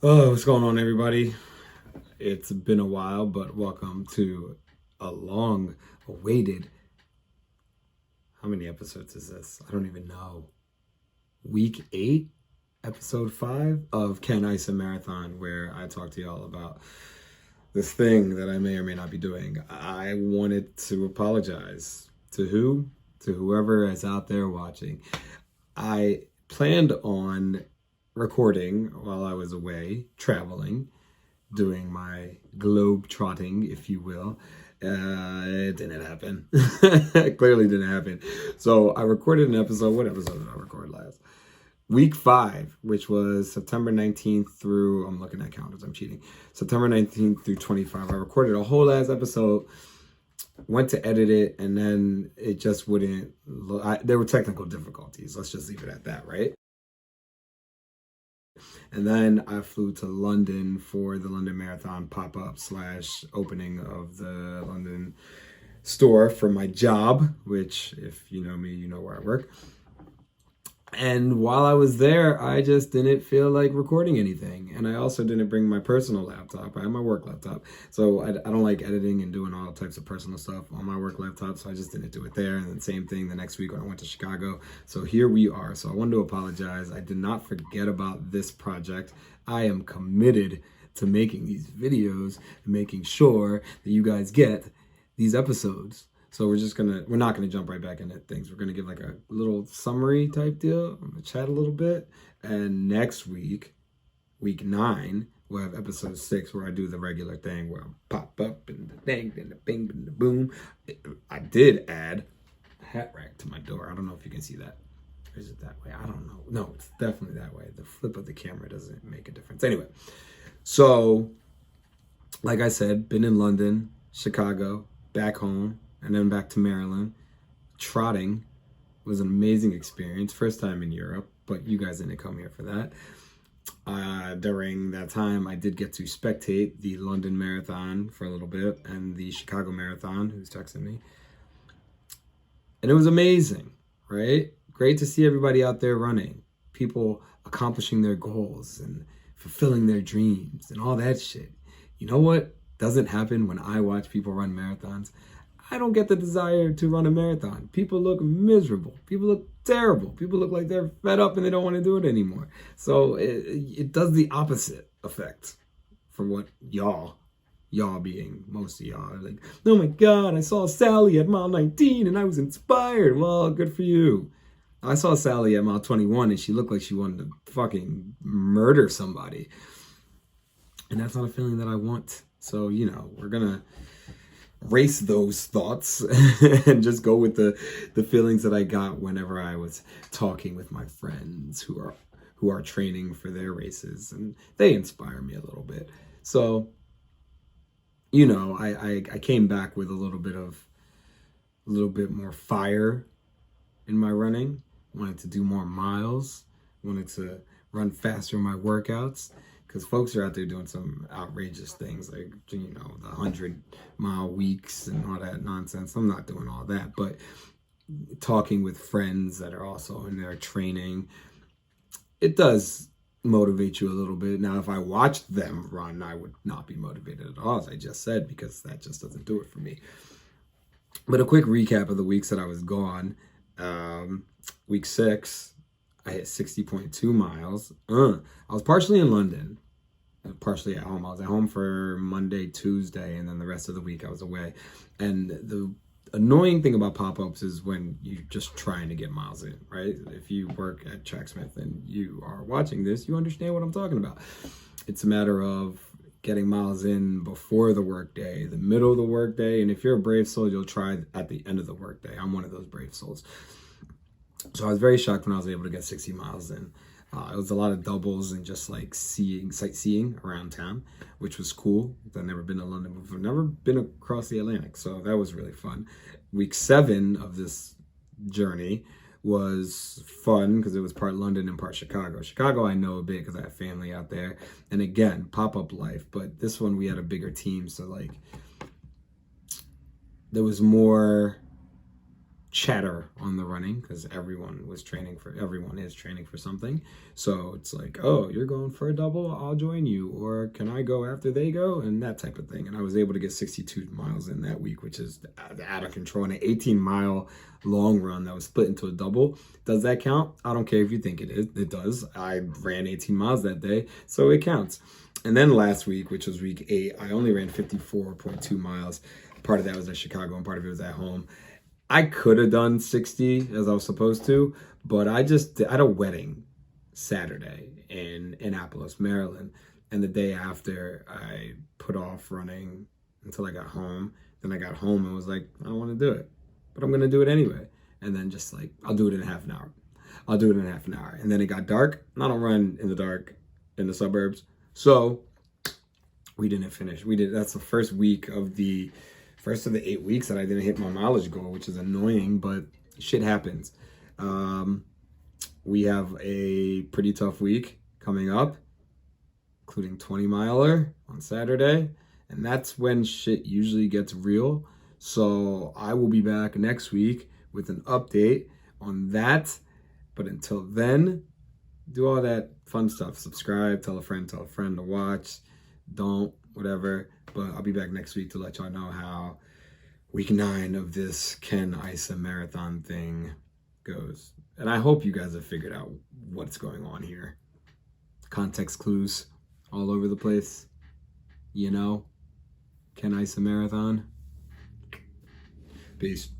Oh, what's going on, everybody? It's been a while, but welcome to a long awaited. How many episodes is this? I don't even know. Week 8, episode 5 of Issa Marathon, where I talk to y'all about this thing that I may or may not be doing. I wanted to apologize to who? To whoever is out there watching. I planned on recording while I was away, traveling, doing my globe trotting, if you will. It didn't happen. It clearly didn't happen. So I recorded an episode. What episode did I record last? Week 5, which was September 19th through, I'm looking at calendars, I'm cheating. September 19th through 25. I recorded a whole ass episode, went to edit it, and then it just wouldn't, there were technical difficulties. Let's just leave it at that, right? And then I flew to London for the London Marathon pop-up / opening of the London store for my job, which, if you know me, you know where I work. And while I was there, I just didn't feel like recording anything. And I also didn't bring my personal laptop. I have my work laptop. So I don't like editing and doing all types of personal stuff on my work laptop. So I just didn't do it there. And then same thing the next week when I went to Chicago. So here we are. So I wanted to apologize. I did not forget about this project. I am committed to making these videos and making sure that you guys get these episodes. So we're not gonna jump right back into things. We're gonna give like a little summary type deal. I'm gonna chat a little bit. And next week, week 9, we'll have episode 6 where I do the regular thing where I pop up and the ding and the bing and the boom. I did add a hat rack to my door. I don't know if you can see that. Or is it that way? I don't know. No, it's definitely that way. The flip of the camera doesn't make a difference. Anyway, so like I said, been in London, Chicago, back home, and then back to Maryland. Trotting was an amazing experience. First time in Europe, but you guys didn't come here for that. During that time, I did get to spectate the London Marathon for a little bit and the Chicago Marathon, who's texting me. And it was amazing, right? Great to see everybody out there running. People accomplishing their goals and fulfilling their dreams and all that shit. You know what doesn't happen when I watch people run marathons? I don't get the desire to run a marathon. People look miserable. People look terrible. People look like they're fed up and they don't want to do it anymore. So it does the opposite effect from what y'all being most of y'all are like, oh my God, I saw Sally at mile 19 and I was inspired. Well, good for you. I saw Sally at mile 21 and she looked like she wanted to fucking murder somebody. And that's not a feeling that I want. So, we're going to race those thoughts and just go with the feelings that I got whenever I was talking with my friends who are training for their races, and they inspire me a little bit. So, I came back with a little bit more fire in my running. Wanted to do more miles, wanted to run faster in my workouts. Because folks are out there doing some outrageous things like, the 100-mile weeks and all that nonsense. I'm not doing all that. But talking with friends that are also in their training, it does motivate you a little bit. Now, if I watched them run, I would not be motivated at all, as I just said, because that just doesn't do it for me. But a quick recap of the weeks that I was gone. Week 6, I hit 60.2 miles. I was partially in London. Partially at home. I was at home for Monday, Tuesday, and then the rest of the week I was away. And the annoying thing about pop-ups is when you're just trying to get miles in, right? If you work at Tracksmith and you are watching this, you understand what I'm talking about. It's a matter of getting miles in before the workday, the middle of the workday, and if you're a brave soul, you'll try at the end of the workday. I'm one of those brave souls. So I was very shocked when I was able to get 60 miles in. It was a lot of doubles and just like sightseeing around town, which was cool. I've never been to London before, never been across the Atlantic, so that was really fun. Week 7 of this journey was fun because it was part London and part Chicago. Chicago I know a bit because I have family out there, and again, pop-up life. But this one we had a bigger team, so like there was more chatter on the running because everyone is training for something. So it's like, oh, you're going for a double, I'll join you, or can I go after they go, and that type of thing. And I was able to get 62 miles in that week, which is out of control. And an 18-mile long run that was split into a double. Does that count? I don't care if you think it is. It does. I ran 18 miles that day, so it counts. And then last week, which was week 8, I only ran 54.2 miles. Part of that was at Chicago and part of it was at home. I could have done 60 as I was supposed to, but I had a wedding Saturday in Annapolis, Maryland. And the day after, I put off running until I got home. Then I got home and was like, I don't want to do it, but I'm going to do it anyway. And then just like, I'll do it in half an hour. I'll do it in half an hour. And then it got dark. I don't run in the dark in the suburbs. So we didn't finish. That's the first of the 8 weeks that I didn't hit my mileage goal, which is annoying, but shit happens. We have a pretty tough week coming up, including 20-miler on Saturday, and that's when shit usually gets real. So I will be back next week with an update on that. But until then, do all that fun stuff. Subscribe, tell a friend to watch. Don't, whatever. But I'll be back next week to let y'all know how week 9 of this Issa Marathon thing goes. And I hope you guys have figured out what's going on here. Context clues all over the place. You know, Issa Marathon. Peace.